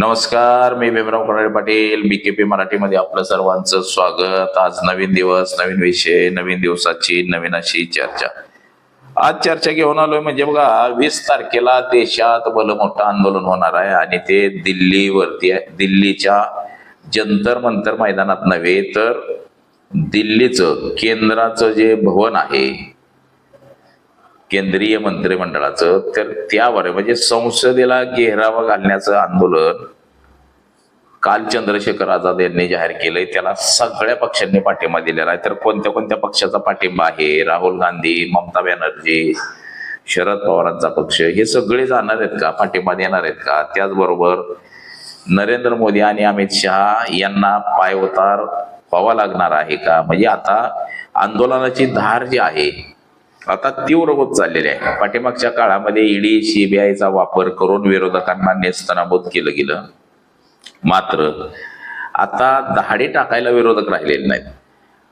नमस्कार, मी भीमराव कडाळे पाटील, बीकेपी मराठीमध्ये आपलं सर्वांचं स्वागत. आज नवीन दिवस, नवीन विषय, नवीन दिवसाची नवीन अशी चर्चा. आज चर्चा घेऊन आलोय म्हणजे बघा, 20 तारखेला देशात भलं मोठं आंदोलन होणार आहे आणि ते दिल्लीवरती आहे. दिल्लीच्या जंतर मंतर मैदानात नव्हे तर दिल्लीचं केंद्राचं जे भवन आहे केंद्रीय मंत्रिमंडळाचं, तर त्यावर म्हणजे संसदेला घेरावा घालण्याचं आंदोलन काल चंद्रशेखर आझाद यांनी जाहीर केलंय. त्याला सगळ्या पक्षांनी पाठिंबा दिलेला आहे. तर कोणत्या कोणत्या पक्षाचा पाठिंबा आहे? राहुल गांधी, ममता बॅनर्जी, शरद पवारांचा पक्ष, हे सगळे जाणार आहेत का? पाठिंबा देणार आहेत का? त्याचबरोबर नरेंद्र मोदी आणि अमित शहा यांना पायउतार व्हावा लागणार आहे का? म्हणजे आता आंदोलनाची धार जी आहे आता तीव्र होत चाललेली आहे. पाठीमागच्या काळामध्ये ईडी सीबीआयचा वापर करून विरोधकांना नेस्तनाबूत केलं गेलं, मात्र आता दहाडी टाकायला विरोधक राहिलेले नाहीत.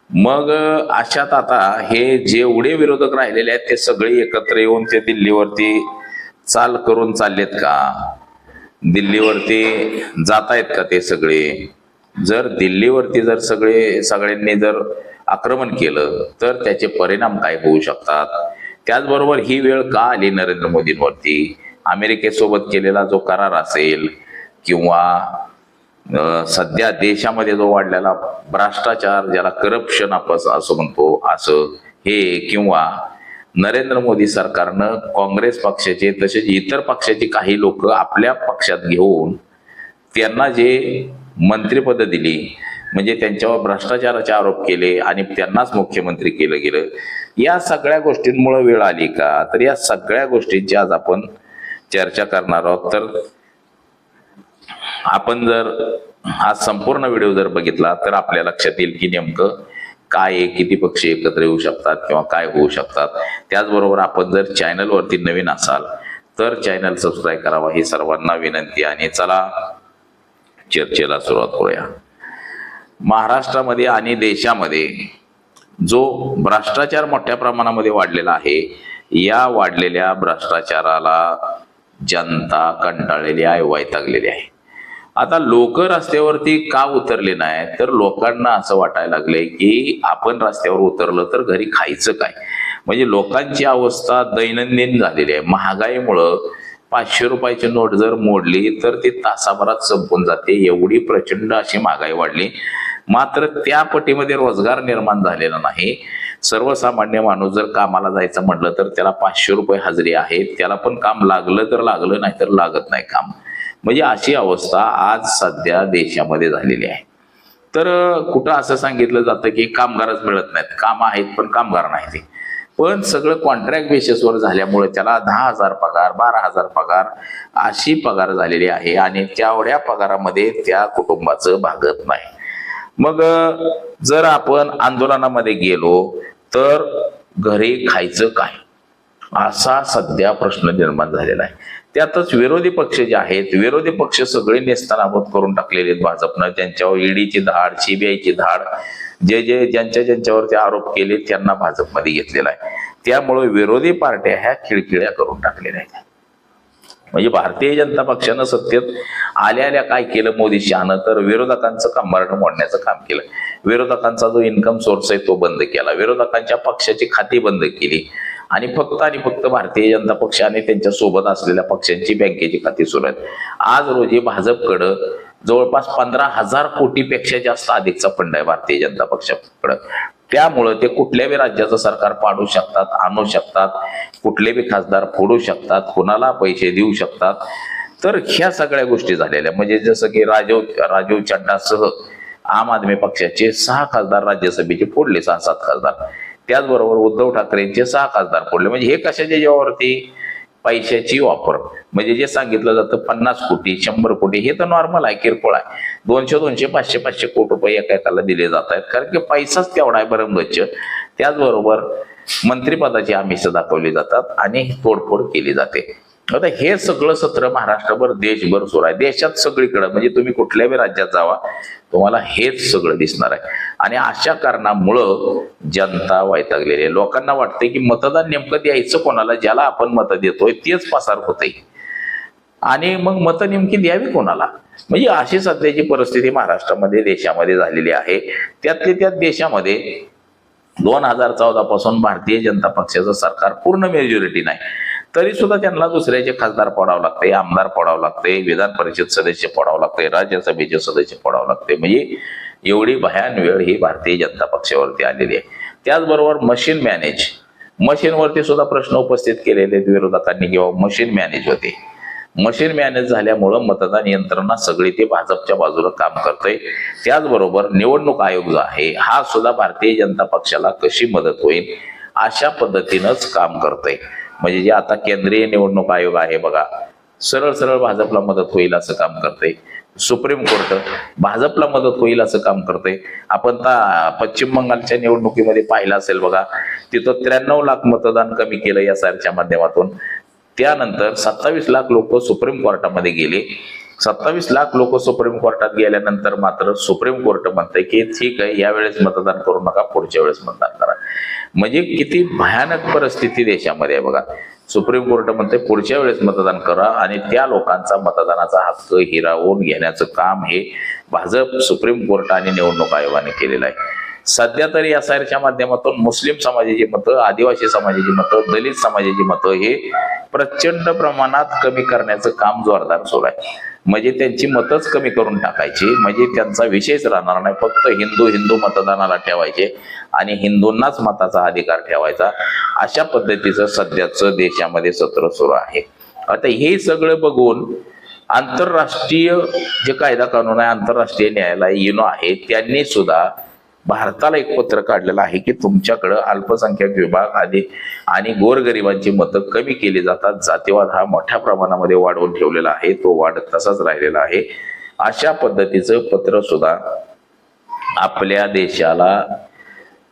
मग अशात आता हे जेवढे विरोधक राहिलेले आहेत ते सगळे एकत्र येऊन ते दिल्लीवरती चाल करून चाललेत का? दिल्लीवरती जात आहेत का ते सगळे? जर दिल्लीवरती जर सगळ्यांनी जर आक्रमण केलं तर त्याचे परिणाम काय होऊ शकतात? त्याचबरोबर ही वेळ का आली नरेंद्र मोदींवरती? अमेरिकेसोबत केलेला जो करार असेल किंवा सध्या देशामध्ये जो वाढलेला भ्रष्टाचार, ज्याला करप्शन आपण असं म्हणतो, असं हे, किंवा नरेंद्र मोदी सरकारनं काँग्रेस पक्षाचे तसेच इतर पक्षाची काही लोक आपल्या पक्षात घेऊन त्यांना जे मंत्रिपद दिली, म्हणजे त्यांच्यावर भ्रष्टाचाराचे आरोप केले आणि त्यांनाच मुख्यमंत्री केलं गेलं. या सगळ्या गोष्टींमुळे वेळ आली का? तर या सगळ्या गोष्टींची आज आपण चर्चा करणार आहोत. तर आपण जर हा संपूर्ण व्हिडिओ जर बघितला तर आपल्या लक्षात येईल की नेमकं काय आहे, किती पक्ष एकत्र येऊ शकतात किंवा काय होऊ शकतात. त्याचबरोबर आपण जर चॅनलवरती नवीन असाल तर चॅनल सबस्क्राईब करावा ही सर्वांना विनंती. आणि चला चर्चेला सुरुवात करूया. महाराष्ट्रामध्ये आणि देशामध्ये जो भ्रष्टाचार मोठ्या प्रमाणामध्ये वाढलेला आहे, या वाढलेल्या भ्रष्टाचाराला जनता कंटाळलेली आहे, वैतागलेली आहे. आता लोक रस्त्यावरती का उतरले नाही? तर लोकांना असं वाटायला लागले की आपण रस्त्यावर उतरलं तर घरी खायचं काय? म्हणजे लोकांची अवस्था दैनंदिन झालेली आहे. महागाईमुळं 500 रुपयाची नोट जर मोडली तर ती तासाभरात संपून जाते, एवढी प्रचंड अशी महागाई वाढली. मात्र त्या पटीमध्ये रोजगार निर्माण झालेला नाही. सर्वसामान्य माणूस जर कामाला जायचं म्हटलं तर त्याला 500 रुपये हजेरी आहे, त्याला पण काम लागलं तर लागलं, नाही तर लागत नाही काम. म्हणजे अशी अवस्था आज सध्या देशामध्ये झालेली आहे. तर कुठं असं सांगितलं जातं की कामगारच मिळत नाहीत. काम आहेत पण कामगार नाही. पण सगळं कॉन्ट्रॅक्ट बेसिसवर झाल्यामुळे त्याला 10,000 पगार, 12,000 पगार अशी पगार झालेली आहे आणि तेवढ्या पगारामध्ये त्या कुटुंबाचं भागत नाही. मग जर आपण आंदोलनामध्ये गेलो तर घरी खायचं काय, असा सध्या प्रश्न निर्माण झालेला आहे. त्यातच विरोधी पक्ष जे आहेत, विरोधी पक्ष सगळे नेस्तनाबूत करून टाकलेले आहेत भाजपनं. त्यांच्यावर ईडीची धाड, सीबीआयची धाड, ज्यांच्यावरती आरोप केले त्यांना भाजपमध्ये घेतलेला आहे. त्यामुळे विरोधी पार्ट्या ह्या खिळखिळ्या करून टाकलेल्या आहेत. म्हणजे भारतीय जनता पक्षानं सत्तेत आल्या काय केलं मोदी शहानं? तर विरोधकांचं कंबारडं मोडण्याचं काम केलं. विरोधकांचा जो इन्कम सोर्स आहे तो बंद केला. विरोधकांच्या पक्षाची खाती बंद केली आणि फक्त भारतीय जनता पक्ष आणि त्यांच्या सोबत असलेल्या पक्षांची बँकेची खाती सुरू आहेत. आज रोजी भाजपकडं जवळपास 15,000 कोटीपेक्षा जास्त अधिकचा फंड आहे भारतीय जनता पक्षाकडं. त्यामुळं ते कुठल्याही राज्याचं सरकार पाडू शकतात, आणू शकतात, कुठलेही खासदार फोडू शकतात, कुणाला पैसे देऊ शकतात. तर ह्या सगळ्या गोष्टी झालेल्या. म्हणजे जसं की राजीव चड्डासह आम आदमी पक्षाचे 6 खासदार राज्यसभेचे फोडले, 6-7 खासदार. त्याचबरोबर उद्धव ठाकरेंचे 6 खासदार फोडले. म्हणजे हे कशाच्या जेव्हावरती? पैशाची वापर. म्हणजे जे सांगितलं जातं 50 कोटी 100 कोटी हे तर नॉर्मल आहे, किरकोळ आहे. 200 500 कोटी रुपये एकाला दिले जात आहेत, कारण की पैसाच तेवढा आहे भरमगच्च. त्याचबरोबर मंत्रिपदाची आमिष दाखवली जातात आणि तोडफोड केली जाते. आता हे सगळं सत्र महाराष्ट्रभर, देशभर सुरू आहे. देशात सगळीकडे, म्हणजे तुम्ही कुठल्याही राज्यात जावा तुम्हाला हेच सगळं दिसणार आहे. आणि अशा कारणामुळं जनता वैतागलेली आहे. लोकांना वाटतंय की मतदान नेमकं द्यायचं कोणाला? ज्याला आपण मत देतोय तेच पसार होतंय. आणि मग मतं नेमकी द्यावी कोणाला. म्हणजे अशी सध्याची परिस्थिती महाराष्ट्रामध्ये देशामध्ये झालेली आहे. त्यातल्या त्यात देशामध्ये 2014 पासून भारतीय जनता पक्षाचं सरकार पूर्ण मेजॉरिटी नाही, तरी सुद्धा त्यांना दुसऱ्याचे खासदार पडावं लागते, आमदार पडावं लागते, विधान परिषद सदस्य पडावं लागते, राज्यसभेचे सदस्य पडावं लागते. म्हणजे एवढी भयान वेळ ही भारतीय जनता पक्षावरती आलेली आहे. त्याचबरोबर मशीनवरती सुद्धा प्रश्न उपस्थित केलेले विरोधकांनी किंवा मशीन मॅनेज होते. मशीन मॅनेज झाल्यामुळं मतदान यंत्रणा सगळी ते भाजपच्या बाजूला काम करतंय. त्याचबरोबर निवडणूक आयोग जो आहे हा सुद्धा भारतीय जनता पक्षाला कशी मदत होईल अशा पद्धतीनंच काम करतंय. म्हणजे जे आता केंद्रीय निवडणूक आयोग आहे बघा, सरळ सरळ भाजपला मदत होईल असं काम करतंय. सुप्रीम कोर्ट भाजपला मदत होईल असं काम करतंय. आपण पश्चिम बंगालच्या निवडणुकीमध्ये पाहिलं असेल बघा, तिथं 93 लाख मतदान कमी केलं या सारच्या माध्यमातून. त्यानंतर 27 लाख लोक सुप्रीम कोर्टामध्ये गेले. 27 लाख लोक सुप्रीम कोर्टात गेल्यानंतर मात्र सुप्रीम कोर्ट म्हणतंय की ठीक आहे, यावेळेस मतदान करू नका, पुढच्या वेळेस मतदान करा. म्हणजे किती भयानक परिस्थिती देशामध्ये आहे बघा. सुप्रीम कोर्ट म्हणते पुढच्या वेळेस मतदान करा आणि त्या लोकांचा मतदानाचा हक्क हिरावून घेण्याचं काम हे भाजप, सुप्रीम कोर्ट आणि निवडणूक आयोगाने केलेलं आहे. सध्या तरी SIRच्या माध्यमातून मुस्लिम समाजाची मतं, आदिवासी समाजाची मतं, दलित समाजाची मतं हे प्रचंड प्रमाणात कमी करण्याचं काम जोरदार सुरू आहे. म्हणजे त्यांची मतच कमी करून टाकायची, म्हणजे त्यांचा विषयच राहणार नाही. फक्त हिंदू मतदानाला ठेवायचे आणि हिंदूंनाच मताचा अधिकार ठेवायचा, अशा पद्धतीचं सध्याचं देशामध्ये सत्र सुरू आहे. आता हे सगळं बघून आंतरराष्ट्रीय जे कायदा कानून आहे, आंतरराष्ट्रीय न्यायालय युनो आहे, त्यांनी सुद्धा भारताला एक पत्र काढलेलं आहे की तुमच्याकडं अल्पसंख्याक विभाग आधी आणि गोरगरिबांची मतं कमी केली जातात. जातीवाद हा मोठ्या प्रमाणामध्ये वाढवून ठेवलेला आहे, तो वाढत तसाच राहिलेला आहे. अशा पद्धतीचं पत्र सुद्धा आपल्या देशाला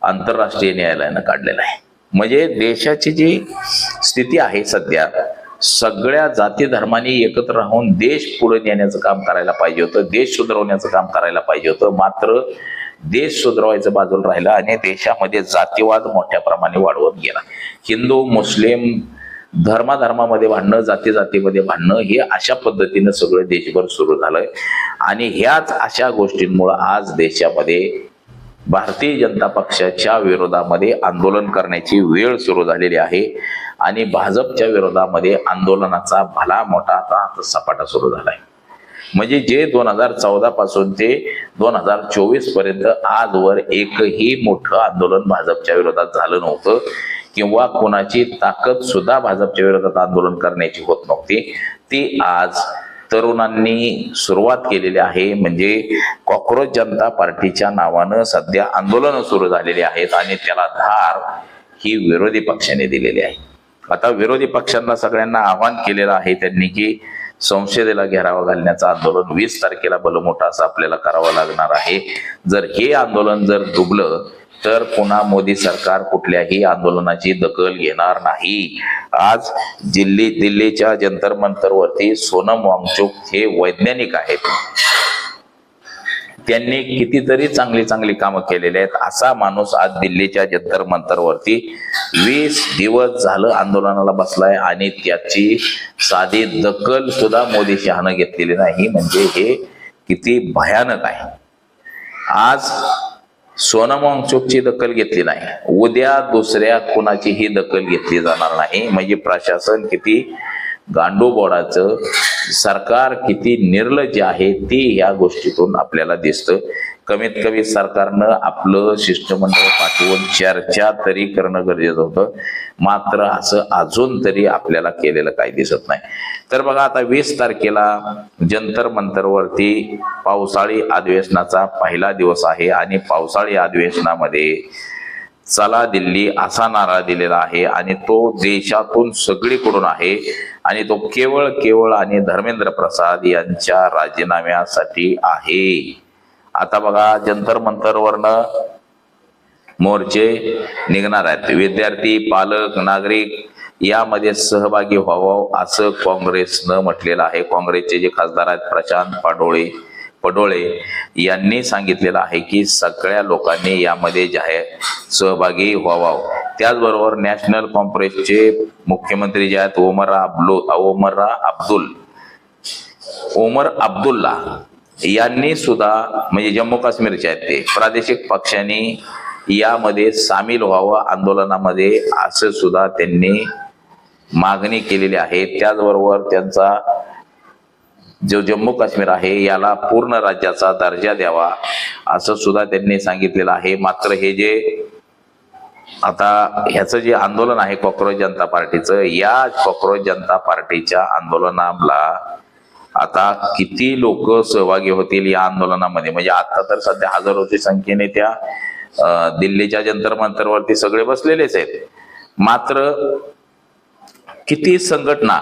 आंतरराष्ट्रीय न्यायालयानं काढलेलं आहे. म्हणजे देशाची जी स्थिती आहे सध्या, सगळ्या जाती धर्मांनी एकत्र राहून देश पुढे नेण्याचं काम करायला पाहिजे होतं, देश सुधारवण्याचं काम करायला पाहिजे होतं. मात्र देश सुधारवायचं बाजूला राहिला आणि देशामध्ये जातीवाद मोठ्या प्रमाणे वाढवत गेला. हिंदू मुस्लिम धर्मामध्ये भांडणं, जातीमध्ये भांडणं हे अशा पद्धतीनं सगळं देशभर सुरू झालंय. आणि ह्याच अशा गोष्टींमुळे आज देशामध्ये भारतीय जनता पक्षाच्या विरोधामध्ये आंदोलन करण्याची वेळ सुरू झालेली आहे. आणि भाजपच्या विरोधामध्ये आंदोलनाचा भला मोठा आता सपाटा सुरू झालाय. म्हणजे जे 2014 पासून ते 2024 पर्यंत आजवर एकही मोठं आंदोलन भाजपच्या विरोधात झालं नव्हतं किंवा कोणाची ताकद सुद्धा भाजपच्या विरोधात आंदोलन करण्याची होत नव्हती. ती आज तरुणांनी सुरुवात केलेली आहे. म्हणजे कॉक्रोच जनता पार्टीच्या नावानं सध्या आंदोलन सुरू झालेली आहेत आणि त्याला धार ही विरोधी पक्षाने दिलेली आहे. आता विरोधी पक्षांना सगळ्यांना आवाहन केलेलं आहे त्यांनी की संसदेला घेरावा घालण्याचं आंदोलन 20 तारखेला भलमोठं असं आपल्याला करावं लागणार आहे. जर हे आंदोलन जर डुबलं तर पुन्हा मोदी सरकार कुठल्याही आंदोलनाची दखल घेणार नाही. आज दिल्लीच्या जंतर मंतरवरती सोनम वांगचुक हे वैज्ञानिक आहेत, त्यांनी कितीतरी चांगली कामं केलेली आहेत. असा माणूस आज दिल्लीच्या जंतर मंतरवरती 20 दिवस झालं आंदोलनाला बसलाय आणि त्याची साधी दखल सुद्धा मोदी शहानं घेतलेली नाही. म्हणजे हे किती भयानक आहे. आज सोनम वांगचुकची दखल घेतली नाही, उद्या दुसऱ्या कुणाचीही दखल घेतली जाणार नाही. म्हणजे प्रशासन किती गांडूगोळाचं, सरकार किती निर्लज्ज आहे ती या गोष्टीतून आपल्याला दिसतं. कमीत कमी सरकारनं आपलं शिष्टमंडळ पाठवून चर्चा तरी करणं गरजेचं होतं. मात्र असं अजून तरी आपल्याला केलेलं काही दिसत नाही. तर बघा आता 20 तारखेला जंतर मंतरवरती पावसाळी अधिवेशनाचा पहिला दिवस आहे आणि पावसाळी अधिवेशनामध्ये चला दिल्ली असा नारा दिलेला आहे आणि तो देशातून सगळीकडून आहे आणि तो केवळ आणि धर्मेंद्र प्रसाद यांच्या राजीनाम्यासाठी आहे. आता बघा जंतर मंतरवरनं मोर्चे निघणार आहेत. विद्यार्थी, पालक, नागरिक यामध्ये सहभागी व्हावं असं काँग्रेसनं म्हटलेलं आहे. काँग्रेसचे जे खासदार आहेत प्रशांत पडोळे यांनी सांगितलेलं आहे की सगळ्या लोकांनी यामध्ये सहभागी व्हावं. त्याचबरोबर नॅशनल कॉन्फरन्सचे मुख्यमंत्री जे आहेत ओमरा अब्दुल ओमर अब्दुल्ला यांनी सुद्धा, म्हणजे जम्मू काश्मीरचे आहेत ते, प्रादेशिक पक्षांनी यामध्ये सामील व्हावं आंदोलनामध्ये, असं सुद्धा त्यांनी मागणी केलेली आहे. त्याचबरोबर त्यांचा जो जम्मू काश्मीर आहे याला पूर्ण राज्याचा दर्जा द्यावा असं सुद्धा त्यांनी सांगितलेलं आहे. मात्र हे जे आता ह्याचं जे आंदोलन आहे कॉक्रोच जनता पार्टीचं, या कॉक्रोच जनता पार्टीच्या आंदोलनाला आता किती लोक सहभागी होतील या आंदोलनामध्ये, म्हणजे आता तर सध्या हजारोच्या संख्येने त्या दिल्लीच्या जंतर मंतरवरती सगळे बसलेलेच आहेत. मात्र किती संघटना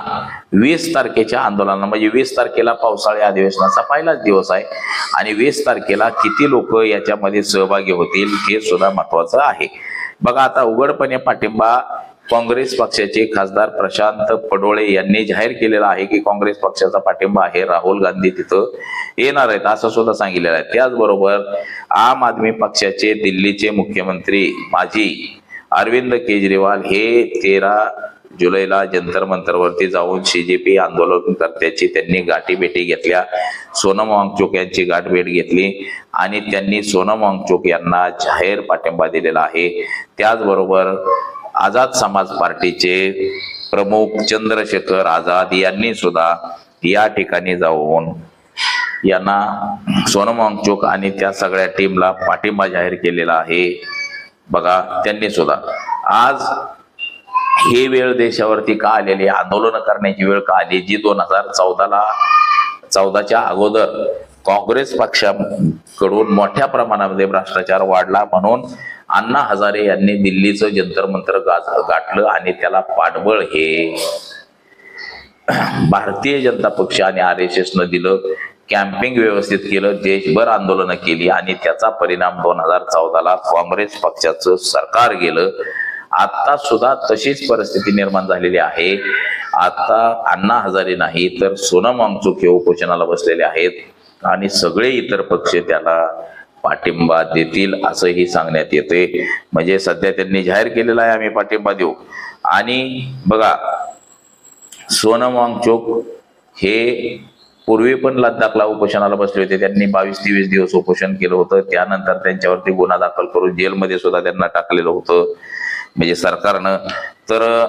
20 तारखेच्या आंदोलनाला, म्हणजे 20 तारखेला पावसाळी अधिवेशनाचा पहिलाच दिवस आहे आणि 20 तारखेला किती लोक याच्यामध्ये सहभागी होतील हे सुद्धा महत्वाचं आहे. बघा, आता उघडपणे पाठिंबा काँग्रेस पक्षाचे खासदार प्रशांत पडोळे यांनी जाहीर केलेला आहे की काँग्रेस पक्षाचा पाठिंबा आहे, राहुल गांधी तिथं येणार आहेत असं सुद्धा सांगितलेलं आहे. त्याचबरोबर आम आदमी पक्षाचे दिल्लीचे मुख्यमंत्री माजी अरविंद केजरीवाल हे 13 जुलैला जंतर मंतरवरती जाऊन CJP आंदोलनकर्त्याची त्यांनी गाठीभेटी घेतल्या. सोनम वांगचुक यांची गाठभेट घेतली आणि त्यांनी सोनम वांगचुक यांना जाहीर पाठिंबा दिलेला आहे. त्याचबरोबर आझाद समाज पार्टीचे प्रमुख चंद्रशेखर आझाद यांनी सुद्धा या ठिकाणी जाऊन यांना सोनम वांगचुक आणि त्या सगळ्या टीमला पाठिंबा जाहीर केलेला आहे. बघा, त्यांनी सुद्धा आज ही वेळ देशावरती का आलेली, आंदोलन करण्याची वेळ का आली, जी 2014च्या अगोदर काँग्रेस पक्षाकडून मोठ्या प्रमाणामध्ये भ्रष्टाचार वाढला म्हणून अण्णा हजारे यांनी दिल्लीचं जंतर मंतर गाठलं आणि त्याला पाठबळ हे भारतीय जनता पक्ष आणि RSS न दिलं. कॅम्पिंग व्यवस्थित केलं, देशभर आंदोलनं केली आणि त्याचा परिणाम 2014ला काँग्रेस पक्षाचं सरकार गेलं. आता सुद्धा तशीच परिस्थिती निर्माण झालेली आहे. आता अण्णा हजारे नाही तर सोनम वांगचुक हे उपोषणाला बसलेले आहेत आणि सगळे इतर पक्ष त्याला पाठिंबा देतील असंही सांगण्यात येते. म्हणजे सध्या त्यांनी जाहीर केलेला आहे आम्ही पाठिंबा देऊ. आणि बघा, सोनम वांगचुक हे पूर्वी पण लद्दाखला उपोषणाला बसले होते. त्यांनी 22-23 दिवस उपोषण केलं होतं. त्यानंतर त्यांच्यावरती गुन्हा दाखल करून जेलमध्ये सुद्धा त्यांना टाकलेलं होतं म्हणजे सरकारनं. तर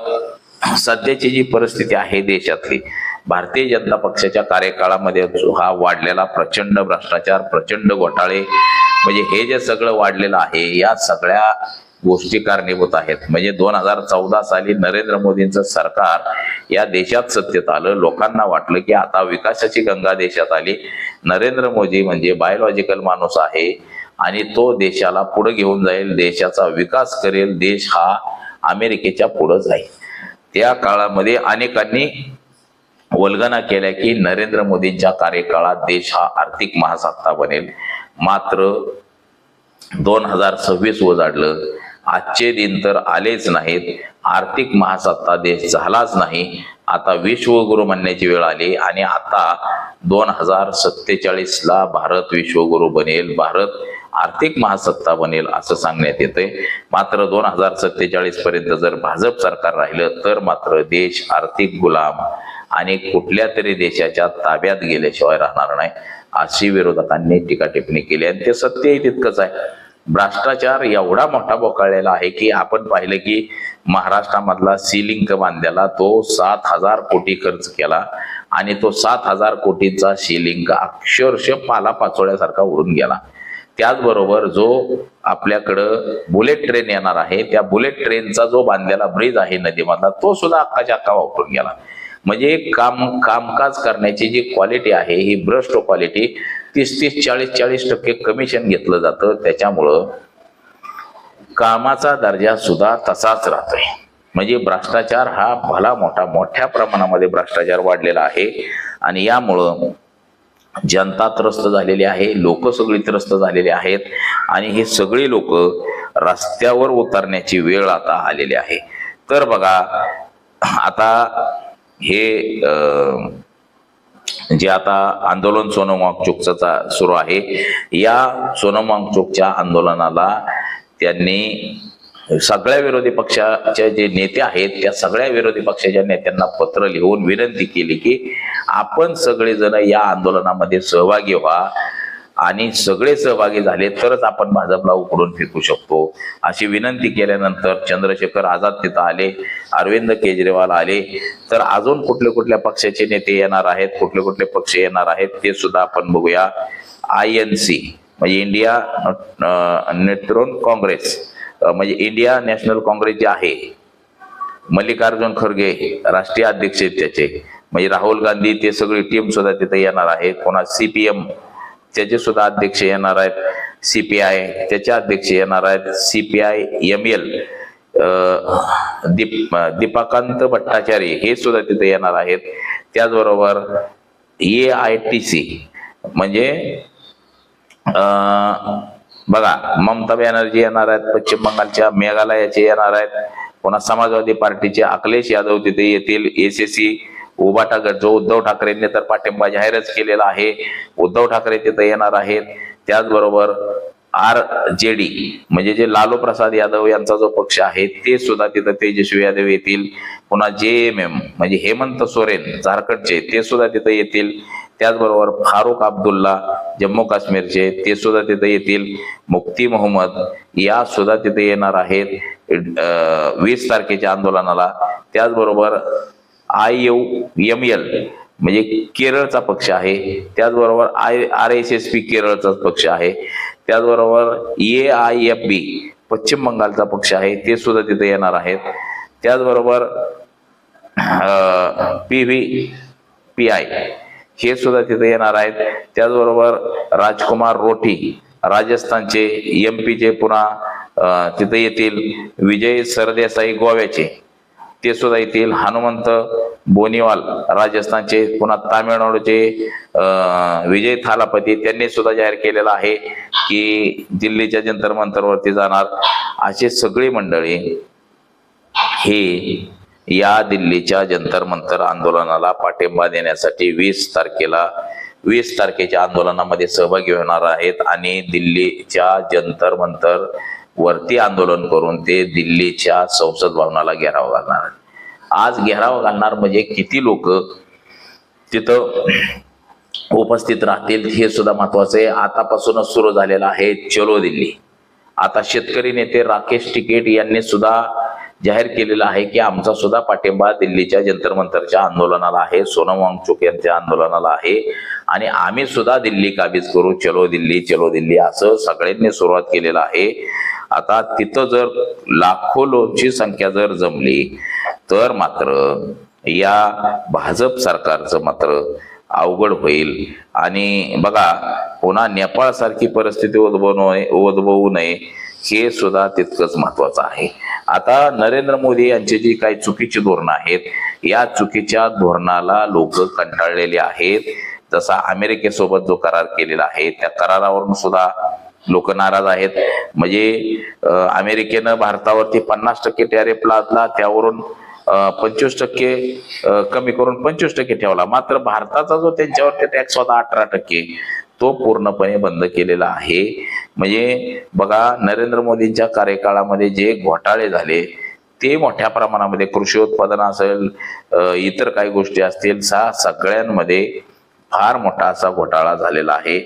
सध्याची जी परिस्थिती आहे देशातली, भारतीय जनता पक्षाच्या कार्यकाळामध्ये हा वाढलेला प्रचंड भ्रष्टाचार, प्रचंड घोटाळे, म्हणजे हे जे सगळं वाढलेलं आहे या सगळ्या गोष्टी कारणीभूत आहेत. म्हणजे 2014 साली नरेंद्र मोदींचं सरकार या देशात सत्तेत आलं. लोकांना वाटलं की आता विकासाची गंगा देशात आली. नरेंद्र मोदी म्हणजे बायोलॉजिकल माणूस आहे आणि तो देशाला पुढे घेऊन जाईल, देशाचा विकास करेल, देश हा अमेरिकेच्या पुढे जाईल. त्या काळामध्ये अनेकांनी वल्गना केल्या की नरेंद्र मोदींच्या कार्यकाळात देश हा आर्थिक महासत्ता बनेल. मात्र 2026 उजाडलं. आजचे दिन तर आलेच नाहीत. आर्थिक महासत्ता देश झालाच नाही. आता विश्वगुरु म्हणण्याची वेळ आली आणि आता 2047ला भारत विश्वगुरु बनेल, भारत आर्थिक महासत्ता बनेल असं सांगण्यात येतंय. मात्र 2047 पर्यंत जर भाजप सरकार राहिलं तर मात्र देश आर्थिक गुलाम आणि कुठल्या तरी देशाच्या ताब्यात गेल्याशिवाय राहणार नाही अशी विरोधकांनी टीका टिप्पणी केली आणि ते सत्यही तितकंच आहे. भ्रष्टाचार एवढा मोठा बोकाळलेला आहे की आपण पाहिलं की महाराष्ट्रामधला सी लिंक बांधलेला तो 7,000 कोटी खर्च केला आणि तो 7,000 कोटीचा सी लिंक अक्षरशः पालापाचोळ्यासारखा उडून गेला. त्याचबरोबर जो आपल्याकडं बुलेट ट्रेन येणार आहे त्या बुलेट ट्रेनचा जो बांधलेला ब्रिज आहे नदीमधला तो सुद्धा अख्खाच्या अख्खा वापरून गेला. म्हणजे कामकाज करण्याची जी क्वालिटी आहे ही भ्रष्ट क्वालिटी, 30-30, 40-40% कमिशन घेतलं जातं. त्याच्यामुळं कामाचा दर्जा सुद्धा तसाच राहतोय. म्हणजे भ्रष्टाचार हा भला मोठ्या प्रमाणामध्ये भ्रष्टाचार वाढलेला आहे आणि यामुळं जनता त्रस्त झालेली आहे, लोक सगळी त्रस्त झालेली आहेत आणि हे सगळी लोक रस्त्यावर उतरण्याची वेळ आता आलेली आहे. तर बघा, आता हे जे आता आंदोलन सोनम वांगचुकचं सुरू आहे, या सोनम वांगचुकच्या आंदोलनाला त्यांनी सगळ्या विरोधी पक्षाचे जे नेते आहेत त्या सगळ्या विरोधी पक्षाच्या नेत्यांना पत्र लिहून विनंती केली की आपण सगळेजण या आंदोलनामध्ये सहभागी व्हा आणि सगळे सहभागी झाले तरच आपण भाजपला उकडून फेकू शकतो अशी विनंती केल्यानंतर चंद्रशेखर आझाद तिथं आले, अरविंद केजरीवाल आले. तर अजून कुठले कुठल्या पक्षाचे नेते येणार आहेत, कुठले कुठले पक्ष येणार आहेत ते सुद्धा आपण बघूया. INC म्हणजे इंडिया नेत्रोन काँग्रेस, म्हणजे इंडिया नॅशनल काँग्रेस जे आहे, मल्लिकार्जुन खरगे राष्ट्रीय अध्यक्ष आहेत त्याचे, म्हणजे राहुल गांधी ते सगळी टीम सुद्धा तिथे येणार आहे. पुन्हा CPM त्याचे सुद्धा अध्यक्ष येणार आहेत, CPI त्याचे अध्यक्ष येणार आहेत, CPI-ML दीपाकांत भट्टाचार्य हे सुद्धा तिथे येणार आहेत. त्याचबरोबर AITC म्हणजे बघा ममता बॅनर्जी येणार आहेत, पश्चिम बंगालच्या मेघालयाचे येणार आहेत. पुन्हा समाजवादी पार्टीचे अखिलेश यादव तिथे येतील. ACC उभाटा गट जो उद्धव ठाकरेंनी तर पाठिंबा जाहीरच केलेला आहे, उद्धव ठाकरे तिथे येणार आहेत. त्याचबरोबर RJD म्हणजे जे लालू प्रसाद यादव यांचा जो पक्ष आहे ते सुद्धा तिथं तेजस्वी यादव येतील. पुन्हा JMM म्हणजे हेमंत सोरेन झारखंडचे ते सुद्धा तिथे येतील. त्याचबरोबर फारुख अब्दुल्ला जम्मू काश्मीरचे ते सुद्धा तिथे येतील. मुफ्ती मोहम्मद या सुद्धा तिथे येणार आहेत 20 तारखेच्या आंदोलनाला. त्याचबरोबर IUML म्हणजे केरळचा पक्ष आहे. त्याचबरोबर RSSP केरळचा पक्ष आहे. त्याचबरोबर AIFB पश्चिम बंगालचा पक्ष आहे ते सुद्धा तिथे येणार आहेत. त्याचबरोबर PVPI हे सुद्धा तिथे येणार आहेत. त्याचबरोबर राजकुमार रोठी राजस्थानचे MP पुन्हा तिथे येतील. विजय सरदेसाई गोव्याचे ते सुद्धा येतील. हनुमंत बोनीवाल राजस्थानचे, पुन्हा तामिळनाडूचे विजय थालापती त्यांनी सुद्धा जाहीर केलेला आहे की दिल्लीच्या जंतर मंतरवरती जाणार. असे सगळी मंडळी हे या दिल्लीच्या जंतर मंतर आंदोलनाला पाठिंबा देण्यासाठी 20 तारखेच्या आंदोलनामध्ये सहभागी होणार आहेत आणि दिल्लीच्या जंतर मंतर वरती आंदोलन करून ते दिल्लीच्या संसद भवनाला घेराव घालणार. आज घेराव घालणार म्हणजे किती लोक तिथं उपस्थित राहतील हे सुद्धा महत्वाचं आहे. आतापासूनच सुरू झालेला आहे चलो दिल्ली. आता शेतकरी नेते राकेश टिकेट यांनी सुद्धा जाहीर केलेला आहे की आमचा सुद्धा पाठिंबा दिल्लीच्या जंतर मंतरच्या आंदोलनाला आहे, सोनम वांगचुक यांच्या आंदोलनाला आहे आणि आम्ही सुद्धा दिल्ली काबीज करू, चलो दिल्ली असं सगळ्यांनी सुरुवात केलेलं आहे. आता तिथं जर लाखो लोकांची संख्या जर जमली तर मात्र या भाजप सरकारचं मात्र अवघड होईल. आणि बघा पुन्हा नेपाळ सारखी परिस्थिती उद्भवू नये हे सुद्धा तितकंच महत्वाचं आहे. आता नरेंद्र मोदी यांची जी काही चुकीची धोरणं आहेत या चुकीच्या धोरणाला लोक कंटाळलेले आहेत. जसा अमेरिकेसोबत जो करार केलेला आहे त्या करारावरून सुद्धा लोक नाराज आहेत. म्हणजे अमेरिकेनं भारतावरती 50% टॅरिफ लादला, त्यावरून 25% कमी करून 25% ठेवला. मात्र भारताचा जो त्यांच्यावरती टॅक्स होता 18% तो पूर्णपणे बंद केलेला आहे. म्हणजे बघा नरेंद्र मोदींच्या कार्यकाळामध्ये जे घोटाळे झाले ते मोठ्या प्रमाणामध्ये कृषी उत्पादन असेल, इतर काही गोष्टी असतील, सगळ्यांमध्ये फार मोठा असा घोटाळा झालेला आहे.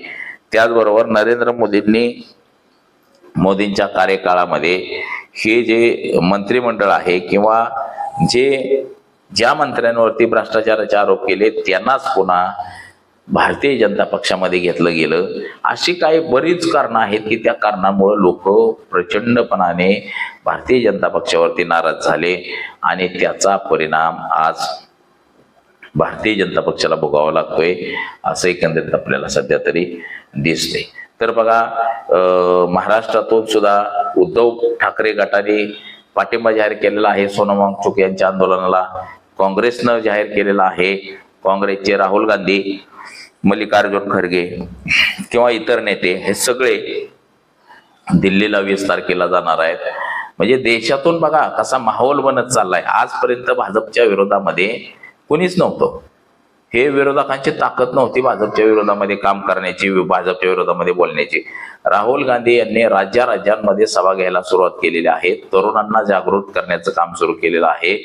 त्याचबरोबर नरेंद्र मोदींच्या कार्यकाळामध्ये हे जे मंत्रिमंडळ आहे किंवा ज्या मंत्र्यांवरती भ्रष्टाचाराचे आरोप केले त्यांनाच पुन्हा भारतीय जनता पक्षामध्ये घेतलं गेलं. अशी काही बरीच कारणं आहेत की त्या कारणामुळे लोक प्रचंडपणाने भारतीय जनता पक्षावरती नाराज झाले आणि त्याचा परिणाम आज भारतीय जनता पक्षाला भोगावा लागतोय असं एकंदरीत आपल्याला सध्या तरी दिसते. तर बघा महाराष्ट्रातून सुद्धा उद्धव ठाकरे गटाने पाठिंबा जाहीर केलेला आहे सोनम वांगचुक यांच्या आंदोलनाला. काँग्रेसनं जाहीर केलेला आहे. काँग्रेसचे राहुल गांधी, मल्लिकार्जुन खरगे किंवा इतर नेते हे सगळे दिल्लीला 20 तारखेला जाणार आहेत. म्हणजे देशातून बघा कसा माहोल बनत चाललाय. आजपर्यंत भाजपच्या विरोधामध्ये कुणीच नव्हतं. हे विरोधकांची ताकद नव्हती भाजपच्या विरोधामध्ये काम करण्याची, भाजपच्या विरोधामध्ये बोलण्याची. राहुल गांधी यांनी राज्यांमध्ये सभा घ्यायला सुरुवात केलेली आहे, तरुणांना जागृत करण्याचं काम सुरू केलेलं आहे.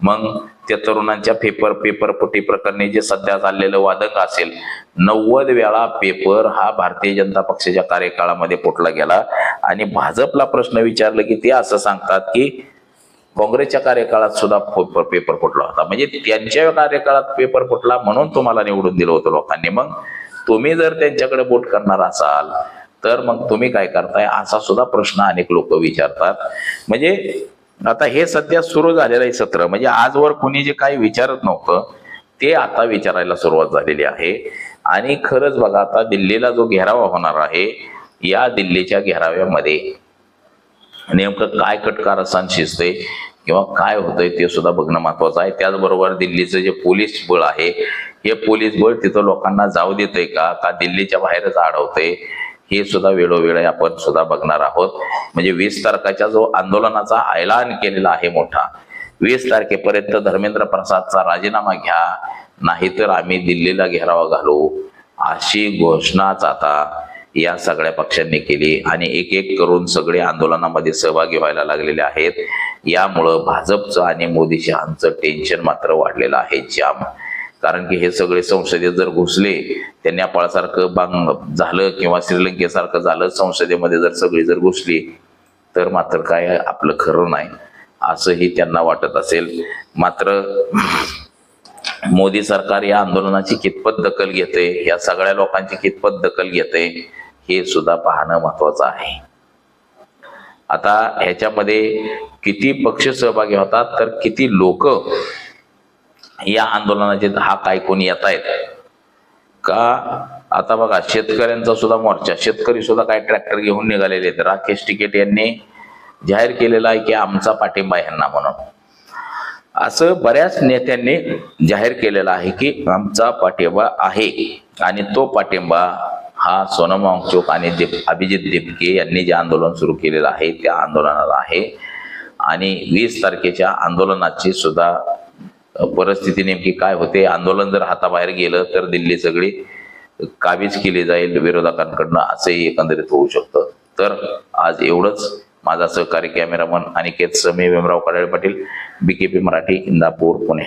मग त्या तरुणांच्या पेपरफुटी प्रकरणी जे सध्या चाललेलं वादंग असेल, 90 वेळा पेपर हा भारतीय जनता पक्षाच्या कार्यकाळामध्ये फुटला गेला. आणि भाजपला प्रश्न विचारलं की ते असं सांगतात की काँग्रेसच्या कार्यकाळात सुद्धा पेपर फुटला होता, म्हणजे त्यांच्या कार्यकाळात पेपर फुटला म्हणून तुम्हाला निवडून दिलं होतं लोकांनी. मग तुम्ही जर त्यांच्याकडे बोट करणार असाल तर मग तुम्ही काय करताय, असा सुद्धा प्रश्न अनेक लोक विचारतात. म्हणजे आता हे सध्या सुरू झालेलं आहे सत्र, म्हणजे आजवर कोणी जे काही विचारत नव्हतं ते आता विचारायला सुरुवात झालेली आहे. आणि खरंच बघा, आता दिल्लीला जो घेरावा होणार आहे, या दिल्लीच्या घेराव्यामध्ये नेमकं काय कटकारस्थान शिजतंय किंवा काय होतंय ते सुद्धा बघणं महत्वाचं आहे. त्याचबरोबर दिल्लीचं जे पोलीस बळ आहे, हे पोलीस बळ तिथं लोकांना जाऊ देतंय का दिल्लीच्या बाहेरच अडवतंय, हे सुद्धा वेळोवेळी आपण सुद्धा बघणार आहोत. म्हणजे 20 तारखेच्या जो आंदोलनाचा ऐलान केलेला आहे मोठा, 20 तारखेपर्यंत धर्मेंद्र प्रसादचा राजीनामा घ्या, नाहीतर आम्ही दिल्लीला घेरावा घालू, अशी घोषणाच आता या सगळ्या पक्षांनी केली. आणि एक एक करून सगळे आंदोलनामध्ये सहभागी व्हायला लागलेले आहेत. यामुळं भाजपचं आणि मोदी शहांचं टेन्शन मात्र वाढलेलं आहे जाम. कारण की हे सगळे संसदेत जर घुसले, त्या नेपाळसारखं बांग झालं किंवा श्रीलंकेसारखं झालं, संसदेमध्ये जर सगळी जर घुसली तर मात्र काय आपलं खरं नाही असंही त्यांना वाटत असेल. मात्र मोदी सरकार या आंदोलनाची कितपत दखल घेते, या सगळ्या लोकांची कितपत दखल घेते, हे सुद्धा पाहणं महत्वाचं आहे. आता ह्याच्यामध्ये किती पक्ष सहभागी होतात, तर किती लोक या आंदोलनाचे हाक ऐकून येत आहेत का. आता बघा, शेतकऱ्यांचा सुद्धा मोर्चा, शेतकरी सुद्धा काय ट्रॅक्टर घेऊन निघालेले आहेत. राकेश टिकेट यांनी जाहीर केलेला आहे की आमचा पाठिंबा यांना म्हणून. असं बऱ्याच नेत्यांनी जाहीर केलेला आहे की आमचा पाठिंबा आहे. आणि तो पाठिंबा हा सोनम वांगचुक आणि अभिजित दिपके यांनी जे आंदोलन सुरू केलेलं आहे त्या आंदोलनाला आहे. आणि 20 तारखेच्या आंदोलनाची सुद्धा परिस्थिती नेमकी काय होते, आंदोलन जर हाताबाहेर गेलं तर दिल्ली सगळी काबीज केली जाईल विरोधकांकडनं, असंही एकंदरीत होऊ शकतं. तर आज एवढंच. माझा सहकारी कॅमेरामन अनिकेत समी, भीमराव कडाळे पाटील, BKP मराठी, इंदापूर, पुणे.